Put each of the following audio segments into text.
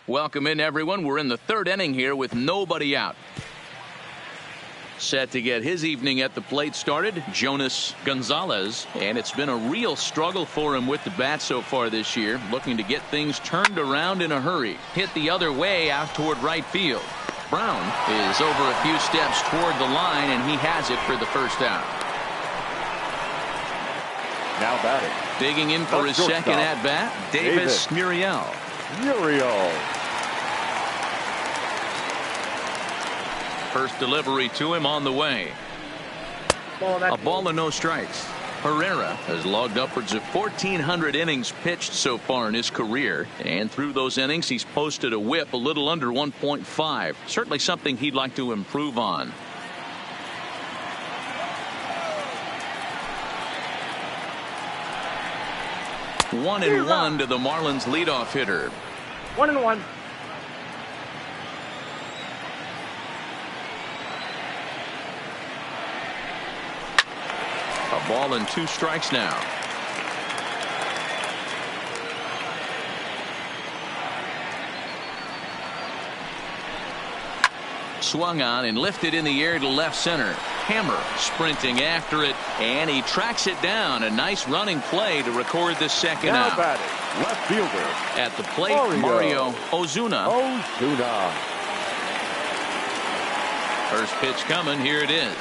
Welcome in, everyone. We're in the third inning here with nobody out. Set to get his evening at the plate started, Jonas Gonzalez, and it's been a real struggle for him with the bat so far this year, looking to get things turned around in a hurry. Hit the other way out toward right field. Brown is over a few steps toward the line, and he has it for the first out. Now batting. Digging in for his second at bat, Davis Muriel. First delivery to him on the way. A ball and no strikes. Herrera has logged upwards of 1,400 innings pitched so far in his career, and through those innings he's posted a whip a little under 1.5. Certainly something he'd like to improve on. One and one to the Marlins leadoff hitter. 1-1. A ball and 2 strikes now. Swung on and lifted in the air to left center. Hammer sprinting after it, and he tracks it down. A nice running play to record the second now out. Batting, left fielder. At the plate, Mario Ozuna. First pitch coming. Here it is.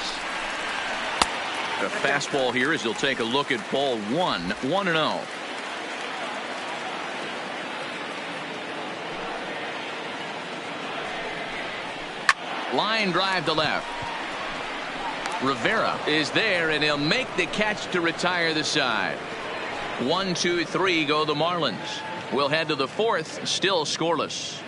A fastball here as he'll take a look at ball 1. 1-0. Line drive to left. Rivera is there, and he'll make the catch to retire the side. 1, 2, 3 go the Marlins. We'll head to the fourth, still scoreless.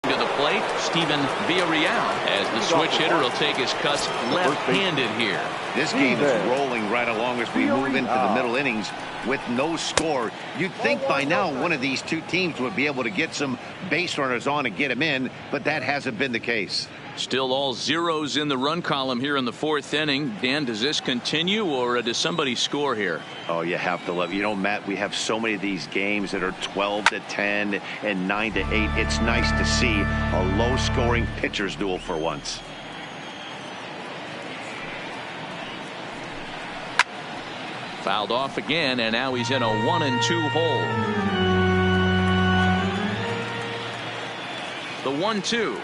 To the plate, Steven Villarreal, as the switch hitter will take his cuts left-handed here. This game is rolling right along as we move into the middle innings with no score. You'd think by now one of these two teams would be able to get some base runners on and get them in, but that hasn't been the case. Still all zeros in the run column here in the fourth inning. Dan, does this continue, or does somebody score here? Oh, you have to love. You know, Matt, we have so many of these games that are 12-10 and 9-8. It's nice to see a low-scoring pitcher's duel for once. Fouled off again, and now he's in a 1-2 hole. The 1-2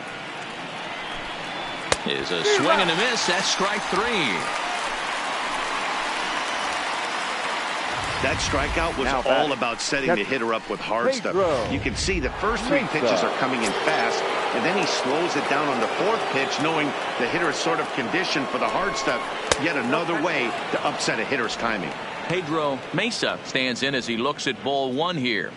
is a swing and a miss. That's strike 3. That strikeout was all about setting the hitter up with hard stuff. You can see the first 3 pitches are coming in fast, and then he slows it down on the 4th pitch, knowing the hitter is sort of conditioned for the hard stuff. Yet another way to upset a hitter's timing. Pedro Mesa stands in as he looks at ball 1 here.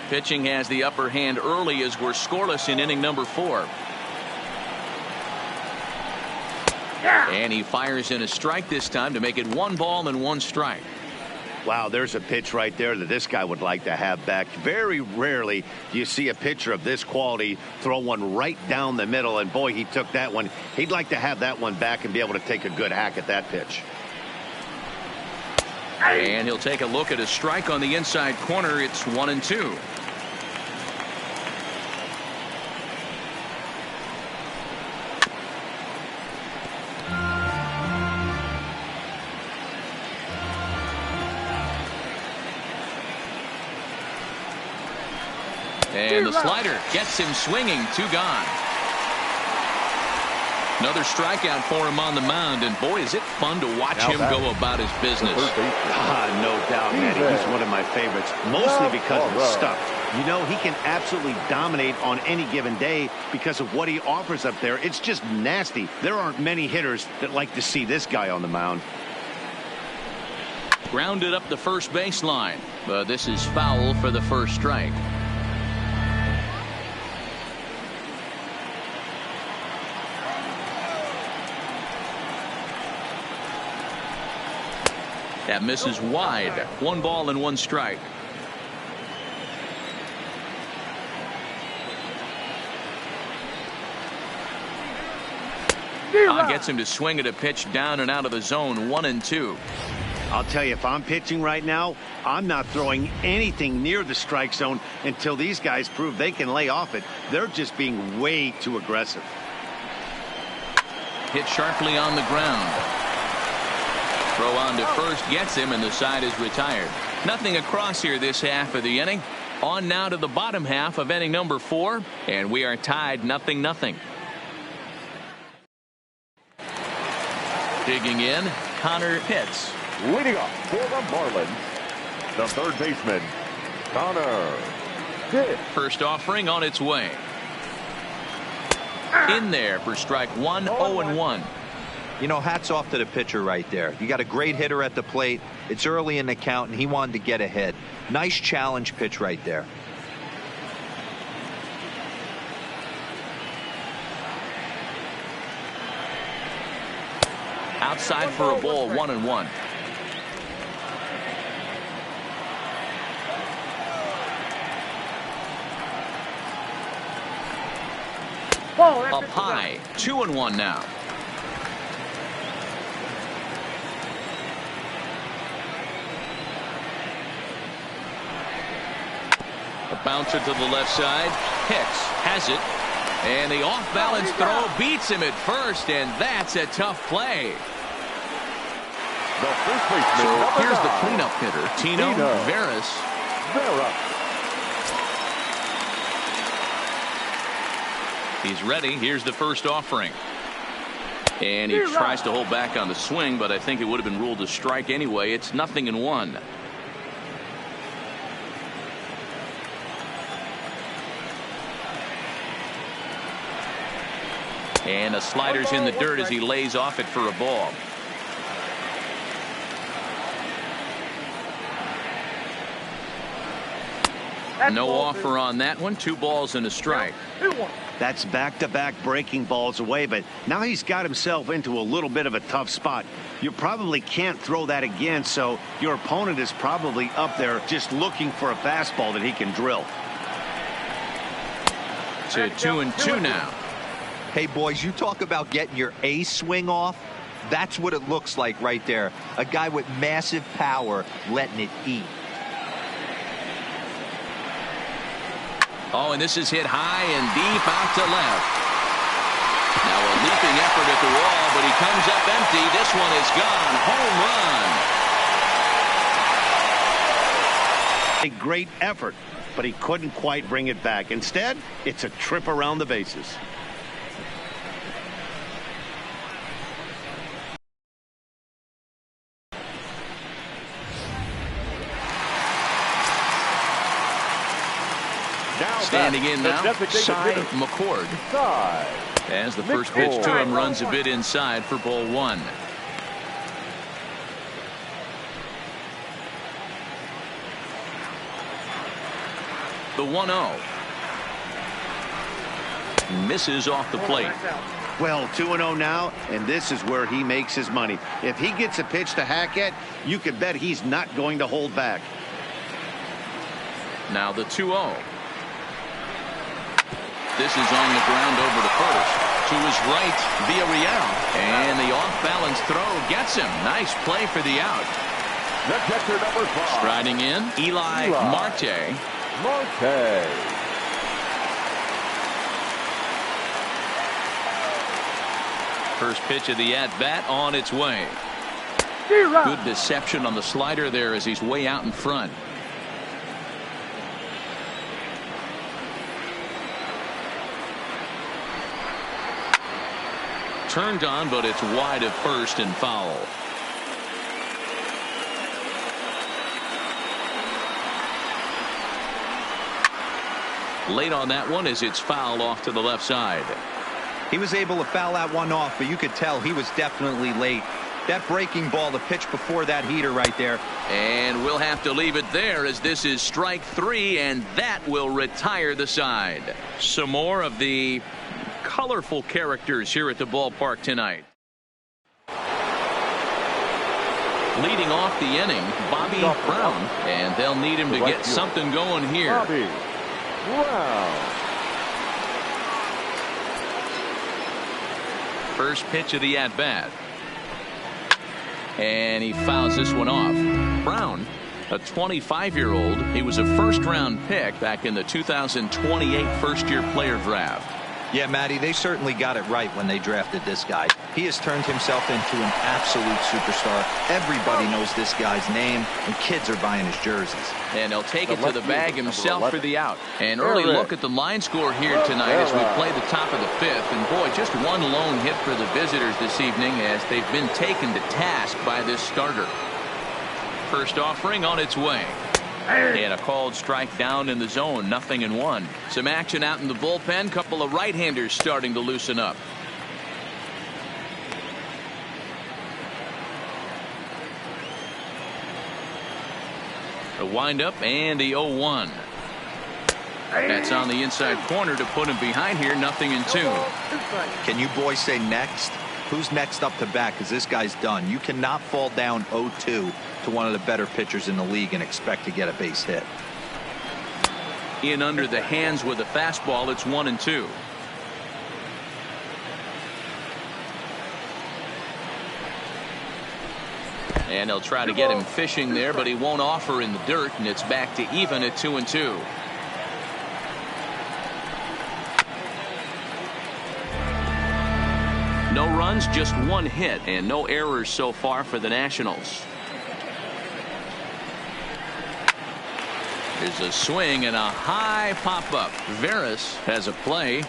Pitching has the upper hand early as we're scoreless in inning number 4. And he fires in a strike this time to make it 1 ball and 1 strike. Wow, there's a pitch right there that this guy would like to have back. Very rarely do you see a pitcher of this quality throw one right down the middle, and boy, he took that one. He'd like to have that one back and be able to take a good hack at that pitch. And he'll take a look at a strike on the inside corner. It's 1-2. And the slider gets him swinging. 2 gone. Another strikeout for him on the mound, and boy, is it fun to watch him go about his business. No doubt, man. He's one of my favorites, mostly because of his stuff. You know, he can absolutely dominate on any given day because of what he offers up there. It's just nasty. There aren't many hitters that like to see this guy on the mound. Grounded up the first baseline, but this is foul for the first strike. That misses wide. 1 ball and 1 strike. Gets him to swing at a pitch down and out of the zone. 1-2. I'll tell you, if I'm pitching right now, I'm not throwing anything near the strike zone until these guys prove they can lay off it. They're just being way too aggressive. Hit sharply on the ground. Throw on to first gets him, and the side is retired. Nothing across here this half of the inning. On now to the bottom half of inning number 4, and we are tied 0-0. Digging in, Connor Pitts. Leading off for the Marlins, the third baseman, Connor Pitts. First offering on its way. In there for strike 1, 0-1. You know, hats off to the pitcher right there. You got a great hitter at the plate. It's early in the count, and he wanted to get ahead. Nice challenge pitch right there. Outside for a ball, 1-1. Up high, 2-1 now. A bouncer to the left side. Hicks has it. And the off-balance throw beats him at first, and that's a tough play. So here's the cleanup hitter, Tino Veras. He's ready. Here's the first offering. And he tries to hold back on the swing, but I think it would have been ruled a strike anyway. It's 0-1. And a slider's in the dirt as he lays off it for a ball. No offer on that one. 2 balls and a strike. That's back-to-back breaking balls away, but now he's got himself into a little bit of a tough spot. You probably can't throw that again, so your opponent is probably up there just looking for a fastball that he can drill. To 2-2 now. Hey, boys, you talk about getting your A swing off. That's what it looks like right there. A guy with massive power letting it eat. Oh, and this is hit high and deep out to left. Now a leaping effort at the wall, but he comes up empty. This one is gone. Home run. A great effort, but he couldn't quite bring it back. Instead, it's a trip around the bases. Standing in now, Cy McCord. As the first pitch to him runs a bit inside for ball 1. The 1-0. Misses off the plate. Well, 2-0 now, and this is where he makes his money. If he gets a pitch to hack at, you could bet he's not going to hold back. Now the 2-0. This is on the ground over to first. To his right, Villarreal. And the off-balance throw gets him. Nice play for the out. The catcher, number 5. Striding in, Eli Marte. First pitch of the at-bat on its way. Good deception on the slider there as he's way out in front. Turned on, but it's wide of first and foul. Late on that one as it's foul off to the left side. He was able to foul that one off, but you could tell he was definitely late. That breaking ball, the pitch before that heater right there. And we'll have to leave it there as this is strike 3, and that will retire the side. Some more of the colorful characters here at the ballpark tonight. Leading off the inning, Bobby Brown, and they'll need him to get something going here. Bobby Brown. First pitch of the at-bat. And he fouls this one off. Brown, a 25-year-old. He was a first-round pick back in the 2028 first-year player draft. Yeah, Matty, they certainly got it right when they drafted this guy. He has turned himself into an absolute superstar. Everybody knows this guy's name, and kids are buying his jerseys. And he'll take it to the bag himself for the out. An early look at the line score here tonight as we play the top of the fifth. And boy, just one lone hit for the visitors this evening as they've been taken to task by this starter. First offering on its way. And a called strike down in the zone. 0-1. Some action out in the bullpen. Couple of right-handers starting to loosen up. A windup and the 0-1. That's on the inside corner to put him behind here. 0-2. Can you boys say next? Who's next up to bat? Because this guy's done. You cannot fall down 0-2 to one of the better pitchers in the league and expect to get a base hit. In under the hands with a fastball. It's 1-2. And they'll try to get him fishing there, but he won't offer in the dirt, and it's back to even at 2-2. No runs, just one hit, and no errors so far for the Nationals. There's a swing and a high pop-up. Veras has a play,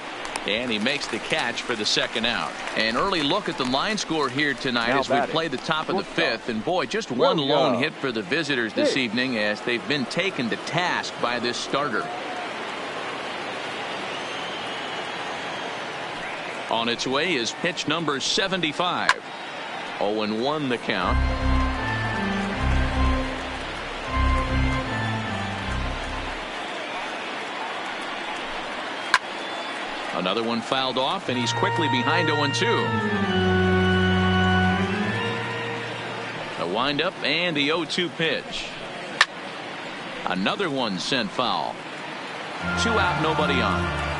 and he makes the catch for the second out. An early look at the line score here tonight as we play the top of the fifth. And boy, just one lone hit for the visitors this evening as they've been taken to task by this starter. On its way is pitch number 75. 0-1 the count. Another one fouled off, and he's quickly behind 0-2. A windup and the 0-2 pitch. Another one sent foul. 2 out, nobody on.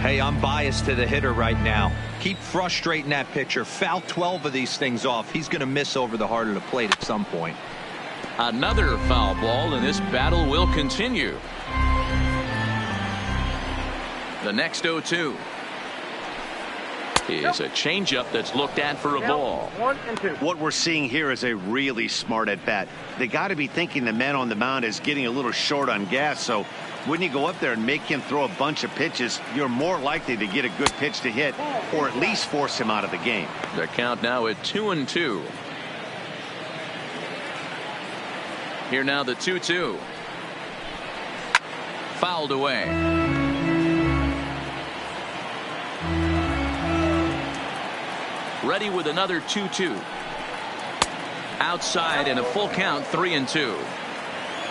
Hey, I'm biased to the hitter right now. Keep frustrating that pitcher. Foul 12 of these things off. He's going to miss over the heart of the plate at some point. Another foul ball, and this battle will continue. The next 0-2 is a changeup that's looked at for a ball. 1-2. What we're seeing here is a really smart at bat. They got to be thinking the man on the mound is getting a little short on gas, so when you go up there and make him throw a bunch of pitches, you're more likely to get a good pitch to hit or at least force him out of the game. The count now at 2-2. Here now the 2-2. Fouled away. Ready with another 2-2. Outside and a full count. 3-2.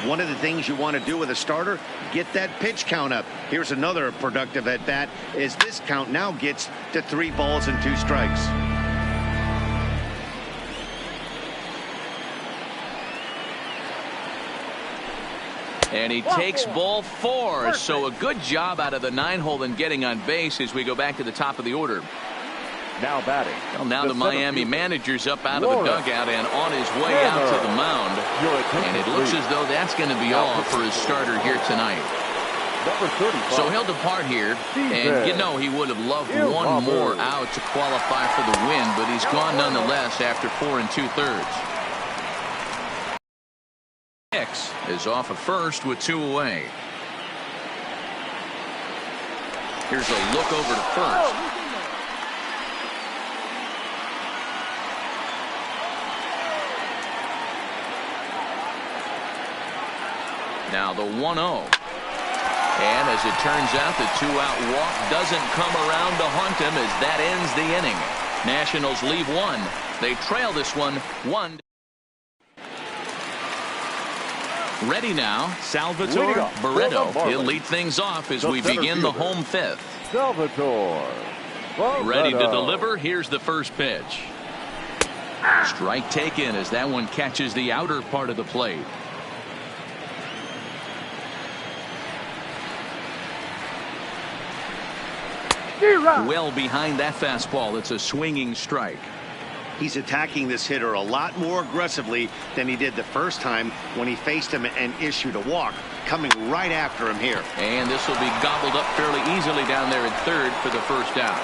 One of the things you want to do with a starter, get that pitch count up. Here's another productive at bat as this count now gets to 3 balls and 2 strikes. And he takes ball 4. So a good job out of the 9-hole in getting on base as we go back to the top of the order. Now batting. Well, now the Miami manager's up out of the dugout and on his way out to the mound. And it looks as though that's going to be all for his starter here tonight. So he'll depart here. And you know he would have loved one more out to qualify for the win, but he's gone nonetheless after 4 2/3. Hicks is off at first with 2 away. Here's a look over to first. Now the 1-0. And as it turns out, the 2-out walk doesn't come around to haunt him as that ends the inning. Nationals leave 1. They trail this one 1. Ready now, Salvatore Barreto. He'll lead things off as we begin the home 5th. Salvatore Ready to deliver. Here's the first pitch. Strike taken as that one catches the outer part of the plate. Well behind that fastball. It's a swinging strike. He's attacking this hitter a lot more aggressively than he did the first time when he faced him and issued a walk, coming right after him here. And this will be gobbled up fairly easily down there at third for the first out.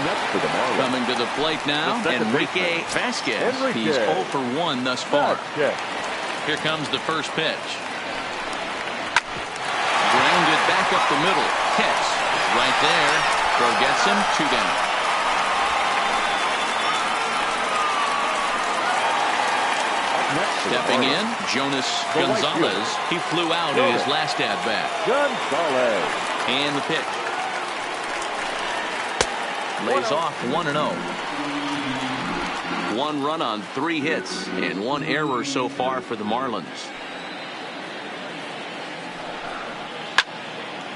Next for the Marlins. Coming to the plate now, Enrique Vasquez. He's 0 for 1 thus far. Here comes the first pitch. Grounded back up the middle. Catch right there. Throw gets him. 2 down. Stepping in, Jonas Gonzalez. He flew out in his last at-bat. Gonzalez. And the pitch. Lays off 1-0. 1 run on 3 hits and 1 error so far for the Marlins.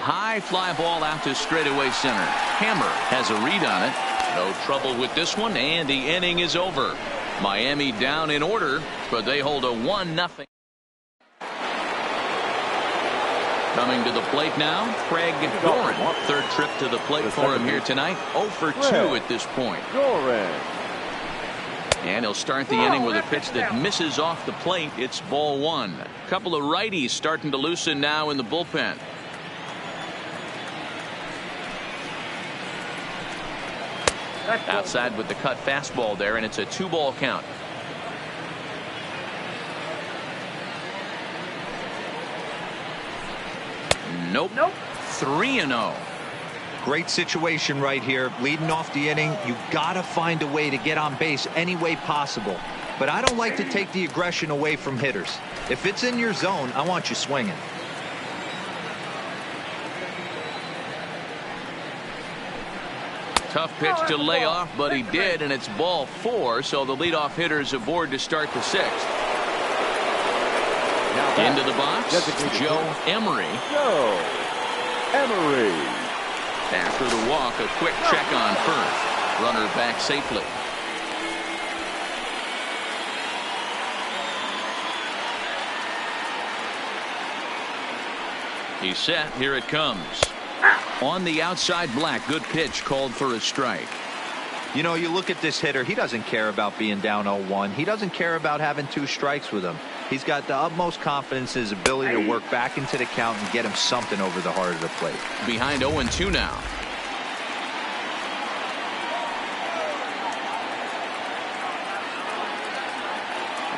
High fly ball out to straightaway center. Hammer has a read on it. No trouble with this one, and the inning is over. Miami down in order, but they hold a 1-0. Coming to the plate now, Craig Doran. Third trip to the plate for him here tonight. 0 for 2 at this point. And he'll start the inning with a pitch that misses off the plate. It's ball 1. A couple of righties starting to loosen now in the bullpen. Outside with the cut fastball there, and it's a 2-ball count. Nope. 3-0. Great situation right here. Leading off the inning, you gotta find a way to get on base any way possible. But I don't like to take the aggression away from hitters. If it's in your zone, I want you swinging. Tough pitch to lay off, but he did, and it's ball 4, so the leadoff hitter is aboard to start the 6th. Into the box, Joe Emery. After the walk, a quick check on first. Runner back safely. He's set. Here it comes. On the outside, Black. Good pitch, called for a strike. You know, you look at this hitter, he doesn't care about being down 0-1. He doesn't care about having 2 strikes with him. He's got the utmost confidence in his ability to work back into the count and get him something over the heart of the plate. Behind 0-2 now.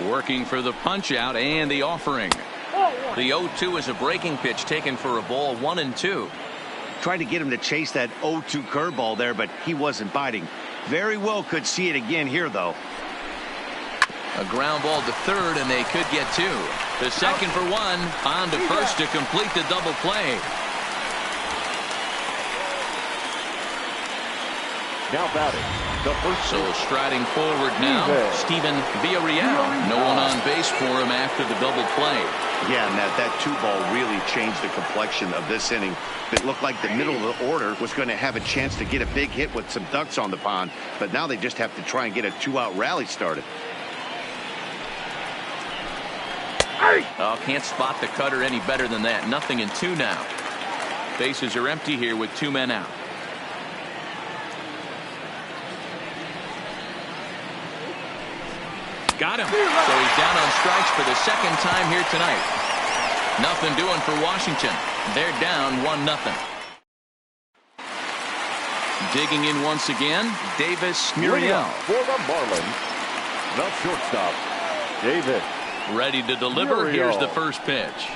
Working for the punch out and the offering. The 0-2 is a breaking pitch taken for a ball 1-2. Tried to get him to chase that 0-2 curveball there, but he wasn't biting. Very well could see it again here, though. A ground ball to third, and they could get 2. The second for 1. On to first to complete the double play. Now batting. The first. So striding forward now, Steven Villarreal. No one on base for him after the double play. Yeah, and that 2-ball really changed the complexion of this inning. It looked like the middle of the order was going to have a chance to get a big hit with some ducks on the pond, but now they just have to try and get a 2-out rally started. Oh, can't spot the cutter any better than that. 0-2 now. Bases are empty here with 2 men out. Got him. So he's down on strikes for the second time here tonight. Nothing doing for Washington. They're down 1-0. Digging in once again, Davis Muriel. For the Marlins, the shortstop, Davis. Ready to deliver. Muriel. Here's the first pitch.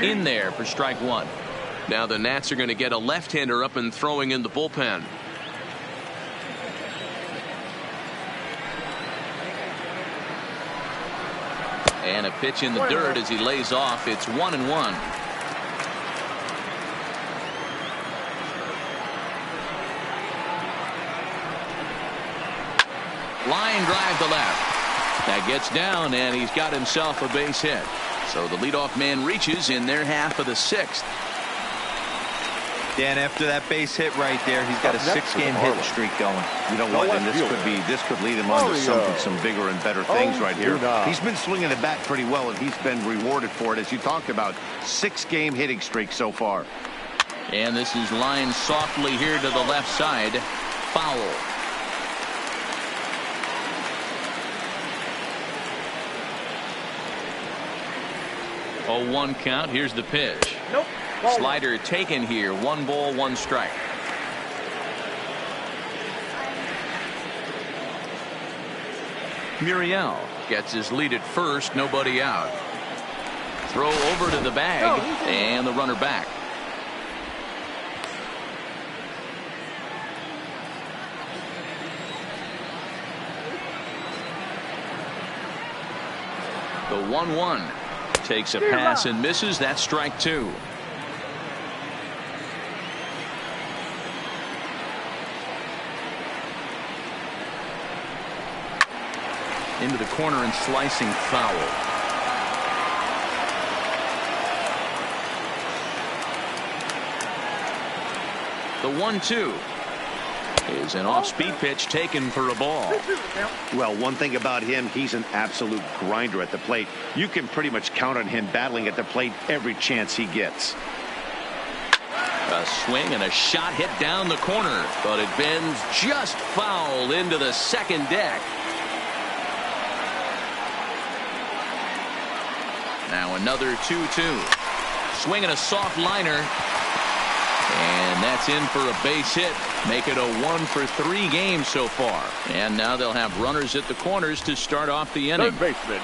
In there for strike 1. Now the Nats are going to get a left-hander up and throwing in the bullpen. And a pitch in the dirt as he lays off. It's 1-1. Line drive to left. That gets down, and he's got himself a base hit. So the leadoff man reaches in their half of the 6th. Dan, after that base hit right there, he's got a 6-game hit streak going. You know what? And this could lead him on to some bigger and better things right here. He's been swinging the bat pretty well, and he's been rewarded for it. As you talked about, 6-game hitting streak so far. And this is lined softly here to the left side. Foul. Oh, 1 count. Here's the pitch. Nope. Slider taken here. 1 ball, 1 strike. Muriel gets his lead at first. Nobody out. Throw over to the bag. And the runner back. The 1-1. Takes a pass and misses. That's strike 2. Into the corner and slicing foul. The 1-2 is an off-speed pitch taken for a ball. Well, one thing about him, he's an absolute grinder at the plate. You can pretty much count on him battling at the plate every chance he gets. A swing and a shot hit down the corner, but it bends just foul into the second deck. Now another 2-2. Swinging a soft liner. And that's in for a base hit. Make it a 1-for-3 game so far. And now they'll have runners at the corners to start off the inning.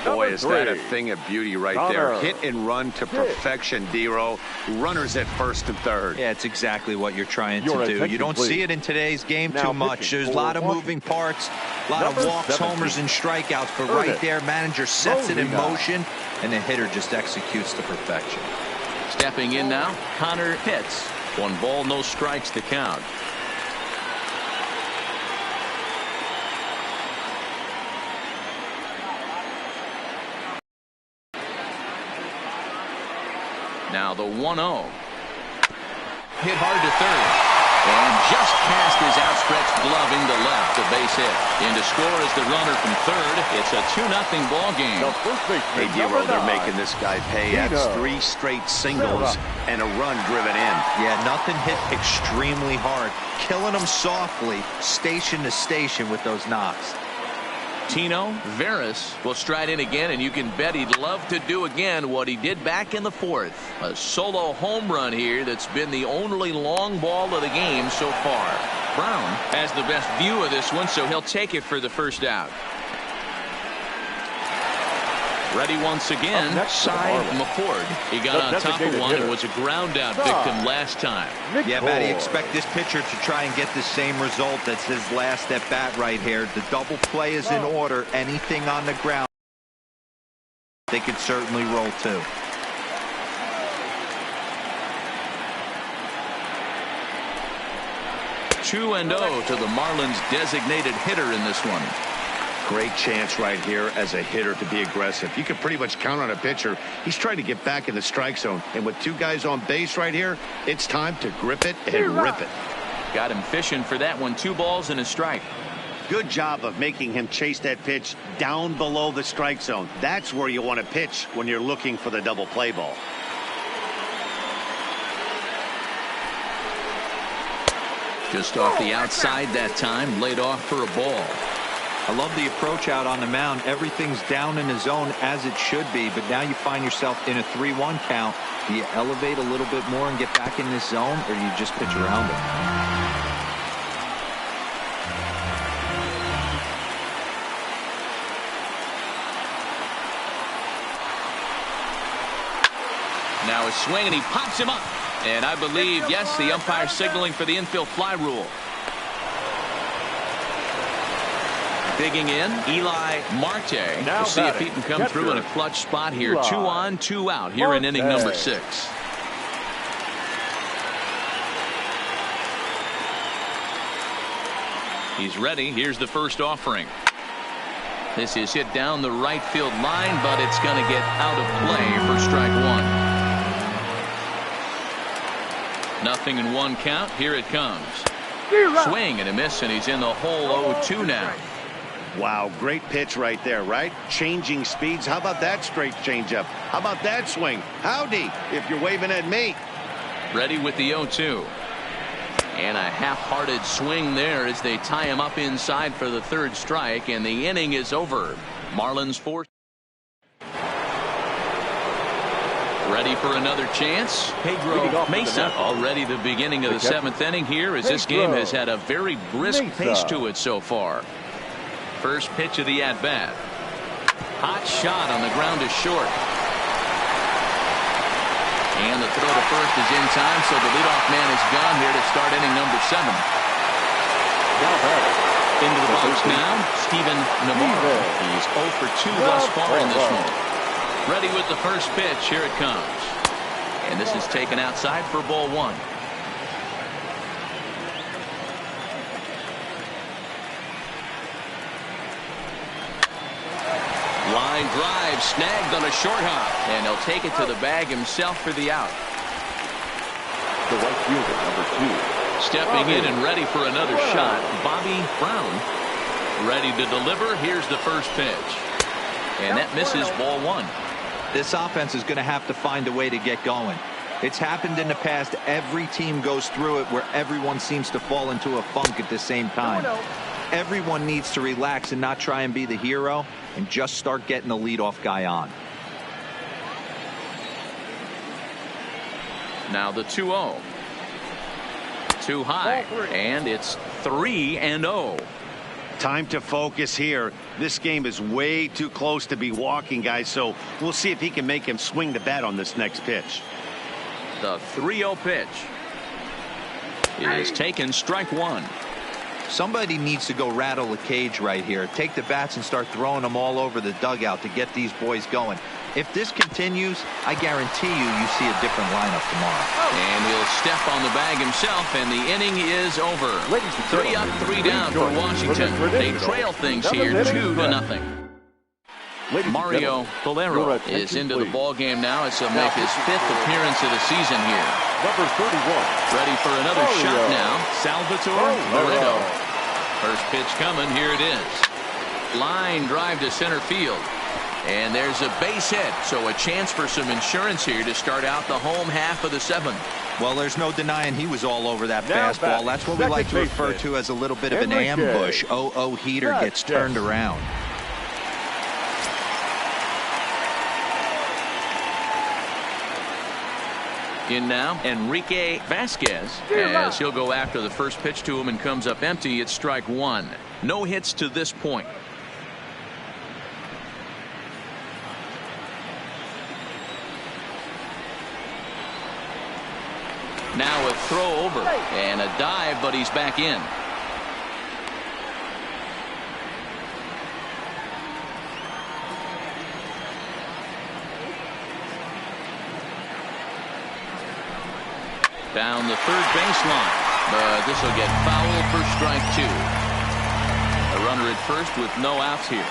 Boy, is that a thing of beauty right there. Hit and run to perfection, Dero. Runners at first and third. Yeah, it's exactly what you're trying to do. You don't see it in today's game too much. There's a lot of moving parts, a lot of walks, homers, and strikeouts. But right there, manager sets it in motion, and the hitter just executes to perfection. Stepping in now, Connor hits. 1 ball, no strikes to count. Now the 1-0. Hit hard to third. And just past his outstretched glove into left, a base hit. In to score is the runner from third. It's a 2-0 ball game. Hey, Dero, they're making this guy pay. That's 3 straight singles and a run driven in. Yeah, nothing hit extremely hard. Killing them softly, station to station with those knocks. Tino Veras will stride in again, and you can bet he'd love to do again what he did back in the 4th. A solo home run here that's been the only long ball of the game so far. Brown has the best view of this one, so he'll take it for the first out. Ready once again, Cy McCord. He got on top of one and was a ground out victim last time. Yeah, Matty, expect this pitcher to try and get the same result. That's his last at bat right here. The double play is in order. Anything on the ground, they could certainly roll too. Two and 0 to the Marlins designated hitter in this one. Great chance right here as a hitter to be aggressive. You can pretty much count on a pitcher. He's trying to get back in the strike zone. And with 2 guys on base right here, it's time to grip it and rip it. Got him fishing for that one. 2 balls and a strike. Good job of making him chase that pitch down below the strike zone. That's where you want to pitch when you're looking for the double play ball. Just off the outside that time, laid off for a ball. I love the approach out on the mound. Everything's down in the zone as it should be, but now you find yourself in a 3-1 count. Do you elevate a little bit more and get back in this zone, or do you just pitch around it? Now a swing, and he pops him up. And I believe, yes, the umpire signaling for the infield fly rule. Digging in, Eli Marte. We'll see if he can come through in a clutch spot here. 2 on, 2 out here in inning number 6. He's ready. Here's the first offering. This is hit down the right field line, but it's going to get out of play for strike 1. Nothing in 1 count. Here it comes. Swing and a miss, and he's in the hole 0-2 now. Wow, great pitch right there, right? Changing speeds. How about that straight changeup? How about that swing? Howdy, if you're waving at me. Ready with the 0-2. And a half-hearted swing there as they tie him up inside for the third strike, and the inning is over. Marlins fourth. Ready for another chance. Pedro Mesa already the beginning of the seventh inning here, as this game has had a very brisk pace to it so far. First pitch of the at-bat. Hot shot on the ground is short. And the throw to first is in time, so the leadoff man is gone here to start inning number 7. Into the box now, Steven Navarro. He's 0 for 2 thus far in this one. Ready with the first pitch. Here it comes. And this is taken outside for ball 1. Line drive snagged on a short hop, and he'll take it to the bag himself for the out. The right fielder, number 2. Stepping in and ready for another shot, Bobby Brown. Ready to deliver. Here's the first pitch. And that misses ball 1. This offense is going to have to find a way to get going. It's happened in the past. Every team goes through it where everyone seems to fall into a funk at the same time. Everyone needs to relax and not try and be the hero and just start getting the leadoff guy on. Now the 2-0. Too high, and it's 3-0. Time to focus here. This game is way too close to be walking, guys, so we'll see if he can make him swing the bat on this next pitch. The 3-0 pitch is taken, strike 1. Somebody needs to go rattle the cage right here. Take the bats and start throwing them all over the dugout to get these boys going. If this continues, I guarantee you see a different lineup tomorrow. And he'll step on the bag himself, and the inning is over. 3 up, 3 down for Washington. They trail things here 2-0. Mario Valero is into the ball game now as he'll make his 5th appearance of the season here. Number 31. Ready for another shot now. Salvatore Barreto. First pitch coming. Here it is. Line drive to center field. And there's a base hit, so a chance for some insurance here to start out the home half of the 7th. Well, there's no denying he was all over that fastball. That's what we like to refer to as a little bit of an ambush. 0-0 heater gets turned around. In now, Enrique Vasquez, as he'll go after the first pitch to him and comes up empty. It's strike 1. No hits to this point. Now a throw over and a dive, but he's back in. Down the third baseline, but this will get foul for strike 2. A runner at first with no outs here.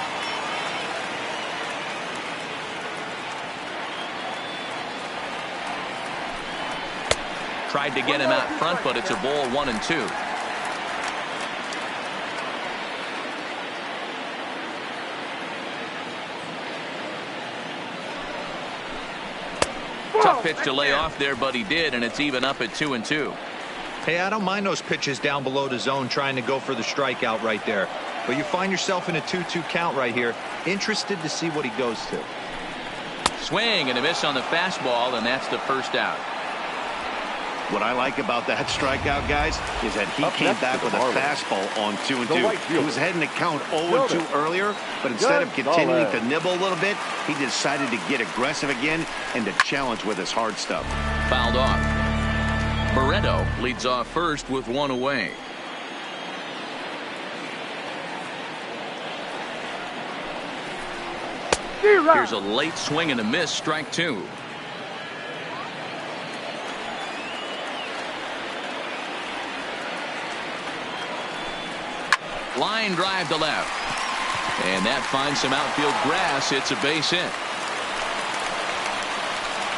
Tried to get him out front, but it's a ball 1-2. Tough pitch to lay off there, but he did, and it's even up at 2-2. Hey, I don't mind those pitches down below the zone trying to go for the strikeout right there. But you find yourself in a 2-2 count right here. Interested to see what he goes to. Swing and a miss on the fastball, and that's the first out. What I like about that strikeout, guys, is that he came back with a fastball on 2-2. He was heading to count 0-2 earlier, but instead of continuing to nibble a little bit, he decided to get aggressive again and to challenge with his hard stuff. Fouled off. Barreto leads off first with 1 away. Here's a late swing and a miss, strike 2. Line drive to left. And that finds some outfield grass. It's a base hit.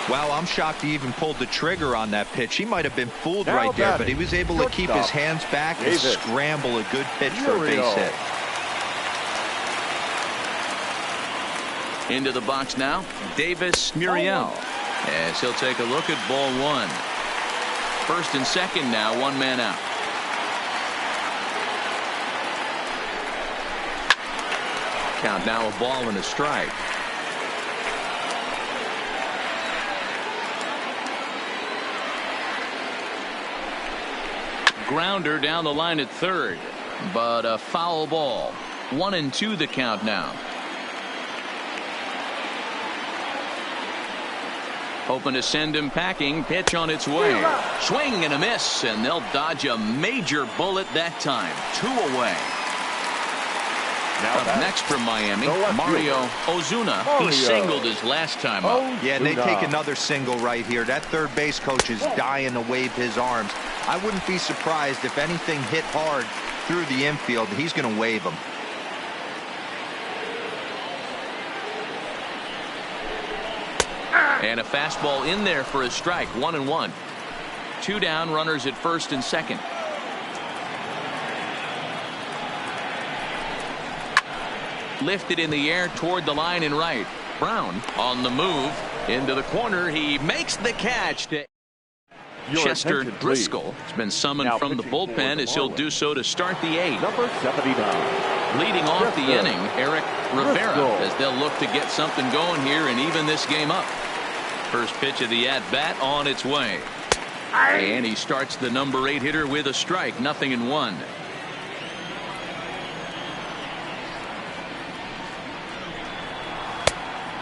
Wow, I'm shocked he even pulled the trigger on that pitch. He might have been fooled right there, but he was able to keep his hands back and scramble a good pitch for a base hit. Into the box now, Davis Muriel, as he'll take a look at ball 1. First and second now, one man out. Count now, a ball and a strike. Grounder down the line at third, but a foul ball. 1-2 the count now. Hoping to send him packing. Pitch on its way. Swing and a miss, and they'll dodge a major bullet that time. 2 away. Now up next from Miami, Mario Ozuna. He singled his last time up. Yeah, and they take another single right here. That third base coach is dying to wave his arms. I wouldn't be surprised if anything hit hard through the infield. He's going to wave them. And a fastball in there for a strike. 1-1. 2 down, runners at first and second. Lifted in the air toward the line and right. Brown on the move into the corner. He makes the catch to Chester Driscoll. Has been summoned from the bullpen as he'll do so to start the 8th. Number 79. Leading off the inning, Eric Rivera, as they'll look to get something going here and even this game up. First pitch of the at-bat on its way. And he starts the number 8 hitter with a strike. 0-1.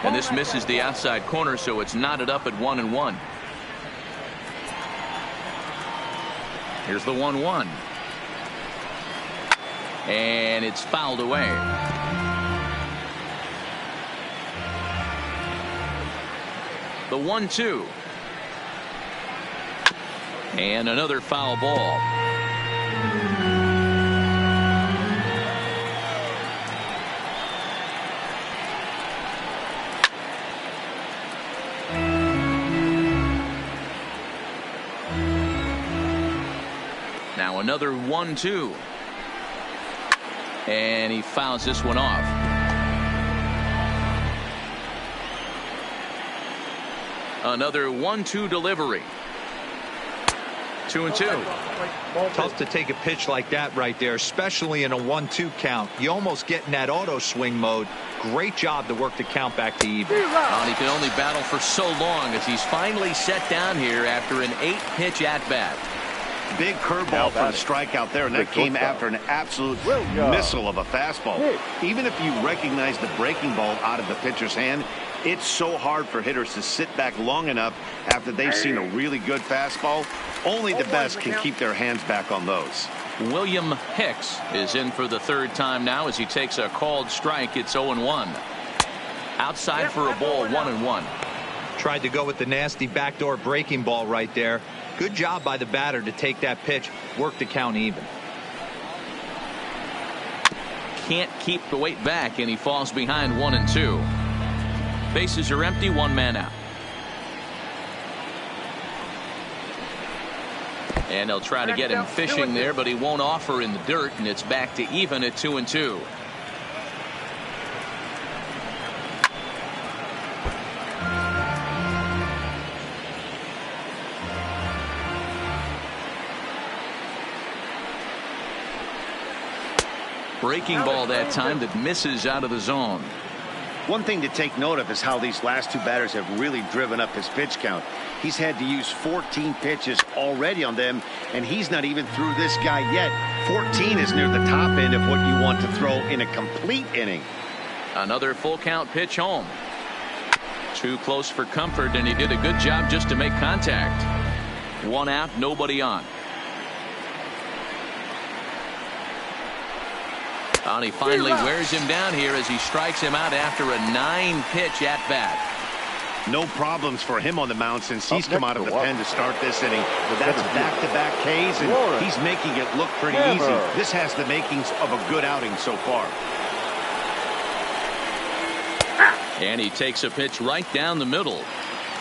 And this misses the outside corner, so it's knotted up at 1-1. Here's the 1-1. And it's fouled away. The 1-2. And another foul ball. Now another 1-2. And he fouls this one off. Another 1-2 delivery. 2-2. Tough to take a pitch like that right there, especially in a 1-2 count. You almost get in that auto swing mode. Great job to work the count back to even. And he can only battle for so long as he's finally set down here after an 8-pitch at bat. Big curveball for a strikeout there, and that came after an absolute missile of a fastball. Even if you recognize the breaking ball out of the pitcher's hand, it's so hard for hitters to sit back long enough after they've seen a really good fastball. Only the best can keep their hands back on those. William Hicks is in for the 3rd time now as he takes a called strike. It's 0-1. Outside for a ball. 1-1. Tried to go with the nasty backdoor breaking ball right there. Good job by the batter to take that pitch, work the count even. Can't keep the weight back, and he falls behind 1-2. Bases are empty, 1 man out. And they'll try to get him fishing there, but he won't offer in the dirt, and it's back to even at 2-2. Breaking ball that time that misses out of the zone. One thing to take note of is how these last 2 batters have really driven up his pitch count. He's had to use 14 pitches already on them, and he's not even through this guy yet. 14 is near the top end of what you want to throw in a complete inning. Another full count pitch home. Too close for comfort, and he did a good job just to make contact. 1 out, nobody on. And he finally wears him down here as he strikes him out after a 9-pitch at bat. No problems for him on the mound since he's come out of the pen to start this inning. That's back-to-back Ks, and he's making it look pretty easy. This has the makings of a good outing so far. And he takes a pitch right down the middle.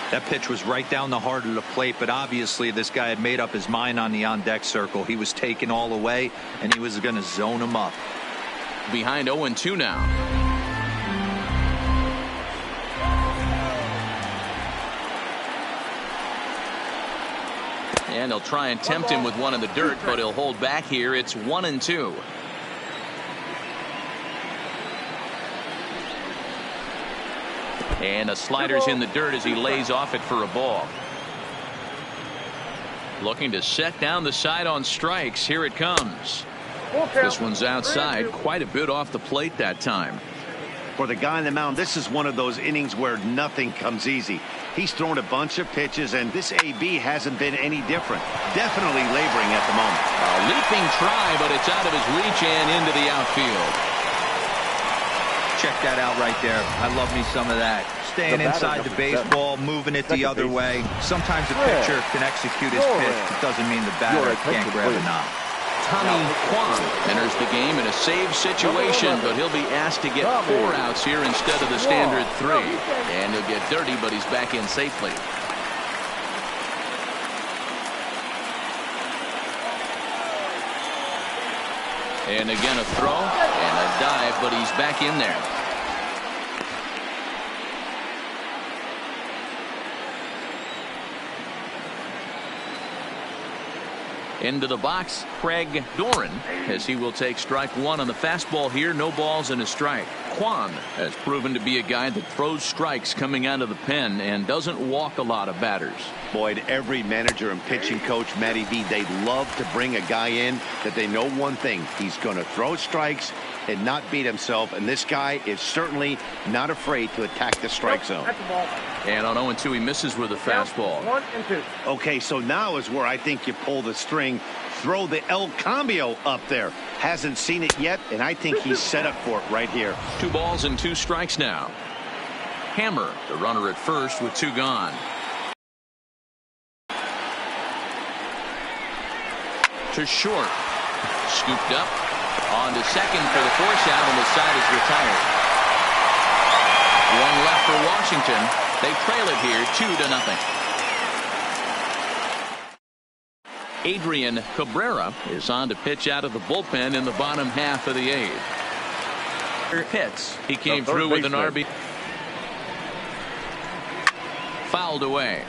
That pitch was right down the heart of the plate, but obviously this guy had made up his mind on the on-deck circle. He was taken all the way, and he was going to zone him up. Behind 0-2 now. And he'll try and tempt him with one in the dirt, but he'll hold back here. It's 1-2. And a slider's in the dirt as he lays off it for a ball. Looking to set down the side on strikes. Here it comes. This one's outside, quite a bit off the plate that time. For the guy on the mound, this is one of those innings where nothing comes easy. He's thrown a bunch of pitches, and this AB hasn't been any different. Definitely laboring at the moment. A leaping try, but it's out of his reach and into the outfield. Check that out right there. I love me some of that. Staying inside the baseball, moving it the other way. Sometimes the pitcher can execute his pitch. It doesn't mean the batter can't grab a knob. Tommy Kwan enters the game in a save situation, but he'll be asked to get 4 outs here instead of the standard 3. And he'll get dirty, but he's back in safely. And again a throw and a dive, but he's back in there. Into the box, Craig Doran, as he will take strike 1 on the fastball here. No balls and a strike. Kwan has proven to be a guy that throws strikes coming out of the pen and doesn't walk a lot of batters. Boyd, every manager and pitching coach, Matty V, they love to bring a guy in that they know one thing. He's going to throw strikes and not beat himself, and this guy is certainly not afraid to attack the strike zone. And on 0-2, he misses with a fastball. 1-2. Okay, so now is where I think you pull the string. Throw the El Cambio up there. Hasn't seen it yet, and I think he's set up for it right here. 2 balls and 2 strikes now. Hammer, the runner at first with 2 gone. To short. Scooped up. On to second for the force out, and the side is retired. 1 left for Washington. They trail it here 2-0. Adrian Cabrera is on to pitch out of the bullpen in the bottom half of the 8th. Hits. He came through with an RB. Fouled away.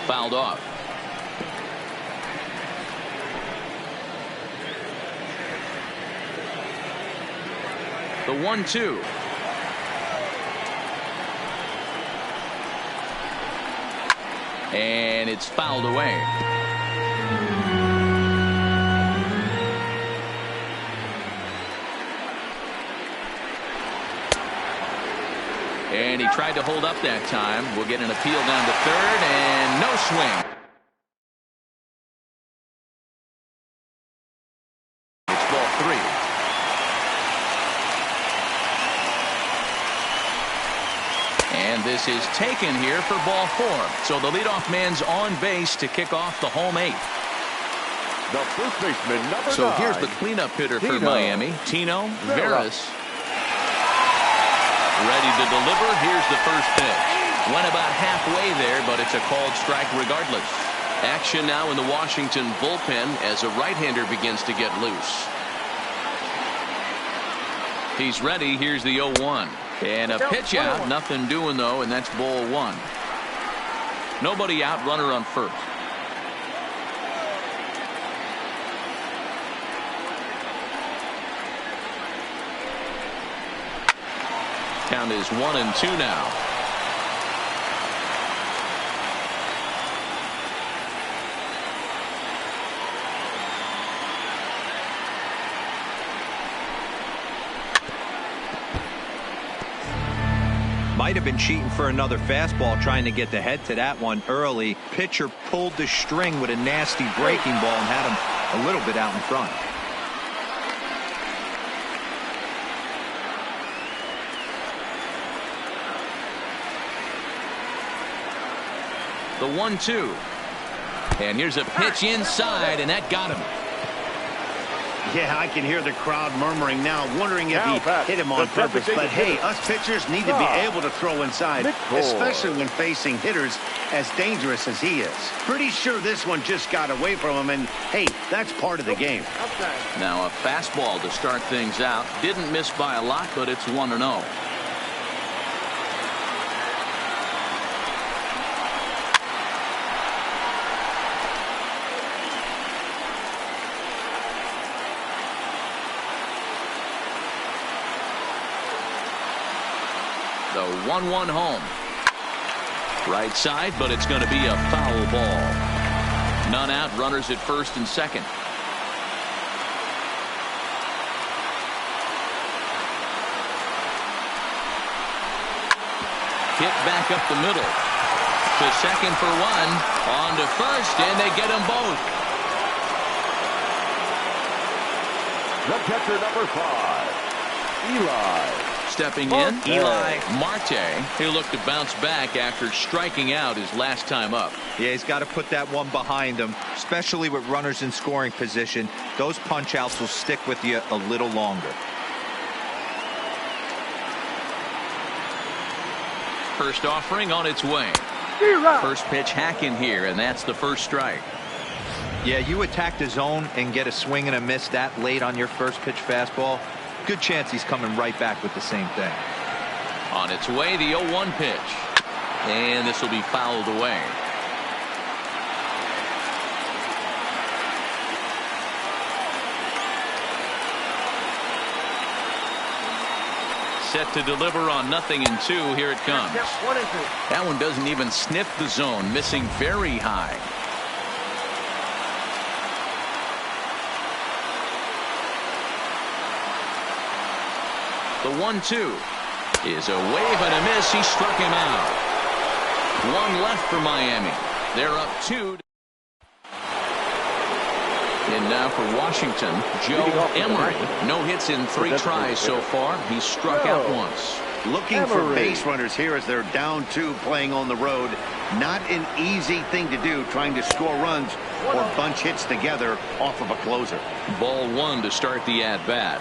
Fouled off. The 1-2. And it's fouled away. And he tried to hold up that time. We'll get an appeal down to third, and no swing. It's ball 3. And this is taken here for ball 4. So the leadoff man's on base to kick off the home 8th. The first baseman, number 9. So here's the cleanup hitter for Miami, Tino Veras. Ready to deliver. Here's the first pitch. Went about halfway there, but it's a called strike regardless. Action now in the Washington bullpen as a right-hander begins to get loose. He's ready. Here's the 0-1. And a pitch out. Nothing doing, though, and that's ball 1. Nobody out. Runner on first. Count is 1-2 now. Might have been cheating for another fastball, trying to get the head to that one early. Pitcher pulled the string with a nasty breaking ball and had him a little bit out in front. The 1-2. And here's a pitch inside, and that got him. Yeah, I can hear the crowd murmuring now, wondering if he hit him on purpose. But hey, us pitchers need to be able to throw inside, especially when facing hitters as dangerous as he is. Pretty sure this one just got away from him, and hey, that's part of the game. Now a fastball to start things out. Didn't miss by a lot, but it's 1-0. The 1-1 home. Right side, but it's going to be a foul ball. None out, runners at first and second. Hit back up the middle. To second for one. On to first, and they get them both. The catcher, number 5, Eli. Stepping in, Eli Marte. He'll look to bounce back after striking out his last time up. Yeah, he's got to put that one behind him, especially with runners in scoring position. Those punch outs will stick with you a little longer. First offering on its way. First pitch hacking here, and that's the first strike. Yeah, you attack the zone and get a swing and a miss that late on your first pitch fastball. Good chance he's coming right back with the same thing. On its way, the 0-1 pitch. And this will be fouled away. Set to deliver on 0-2. Here it comes. That one doesn't even sniff the zone, missing very high. The 1-2 is a wave and a miss. He struck him out. One left for Miami. They're up 2. And now for Washington, Joe Emery. No hits in 3 tries so far. He's struck out once. Looking for base runners here as they're down 2 playing on the road. Not an easy thing to do, trying to score runs or bunch hits together off of a closer. Ball 1 to start the at-bat.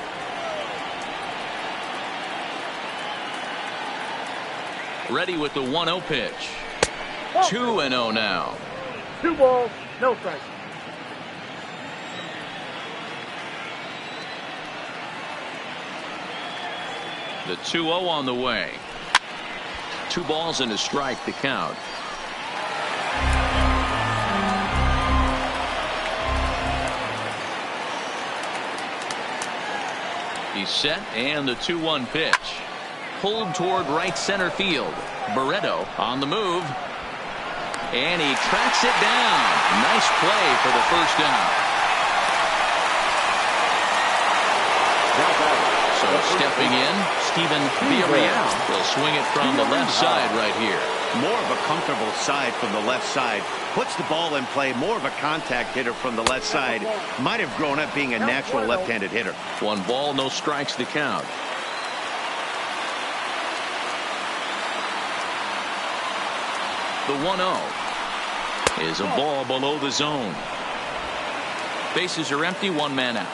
Ready with the 1-0 pitch. 2-0 now. 2 balls, no strikes. The 2-0 on the way. 2 balls and a strike to count. He's set, and the 2-1 pitch. Pulled toward right center field. Barreto on the move. And he tracks it down. Nice play for the first down. So stepping in, Steven Villarreal will swing it from the left side right here. More of a comfortable side from the left side. Puts the ball in play. More of a contact hitter from the left side. Might have grown up being a natural left-handed hitter. 1 ball, no strikes to count. The 1-0 is a ball below the zone. Bases are empty, 1 man out.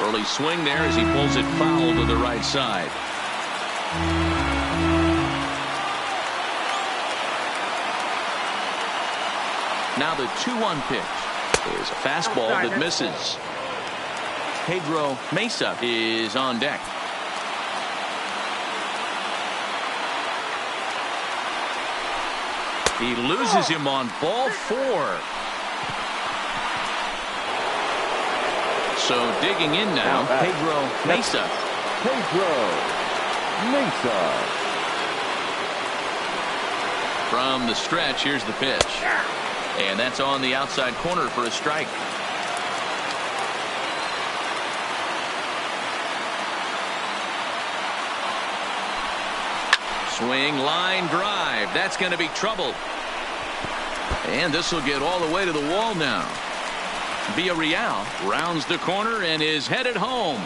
Early swing there as he pulls it foul to the right side. Now the 2-1 pitch is a fastball that misses. Pedro Mesa is on deck. He loses him on ball 4. So digging in now, Pedro Mesa. From the stretch, here's the pitch. And that's on the outside corner for a strike. Swing, line drive. That's going to be trouble. And this will get all the way to the wall now. Villarreal rounds the corner and is headed home.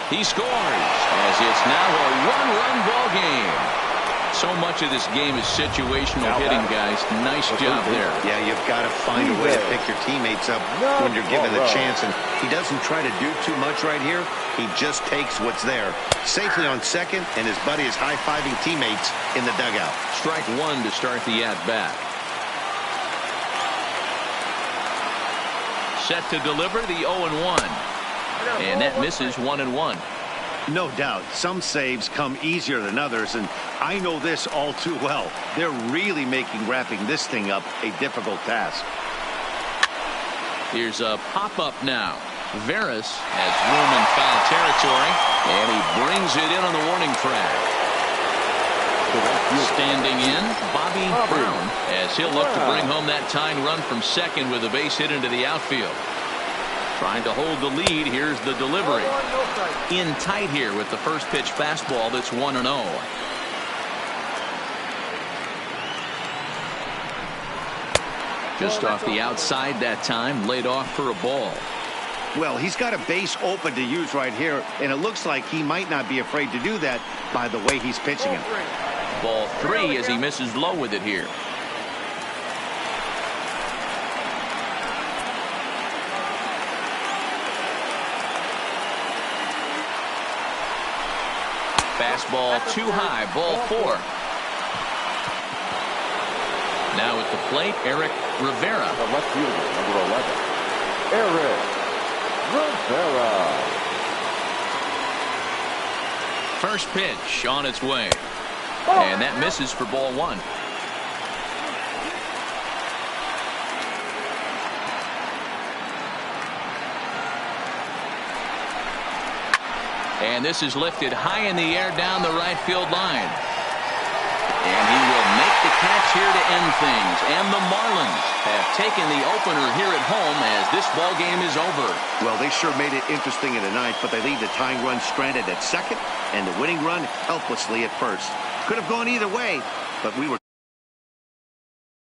He scores as it's now a 1-run ball game. So much of this game is situational hitting, guys. Nice job there. Yeah, you've got to find a way to pick your teammates up when you're given the chance. And he doesn't try to do too much right here. He just takes what's there. Safely on second, and his buddy is high-fiving teammates in the dugout. Strike one to start the at-bat. Set to deliver the 0-1. And that misses 1-1. No doubt, some saves come easier than others, and I know this all too well. They're really making wrapping this thing up a difficult task. Here's a pop-up now. Veras has room in foul territory, and he brings it in on the warning track. Standing in, Bobby Brown, as he'll look to bring home that tying run from second with a base hit into the outfield. Trying to hold the lead. Here's the delivery. In tight here with the first pitch fastball that's 1-0. Just off the outside that time, laid off for a ball. Well, he's got a base open to use right here, and it looks like he might not be afraid to do that by the way he's pitching it. Ball 3 as he misses low with it here. Fastball too high, ball 4. Now at the plate, Eric Rivera. The left fielder, number 11, Eric Rivera. First pitch on its way. And that misses for ball 1. And this is lifted high in the air down the right field line. And he will make the catch here to end things. And the Marlins have taken the opener here at home as this ball game is over. Well, they sure made it interesting in the ninth, but they leave the tying run stranded at second and the winning run helplessly at first. Could have gone either way, but we were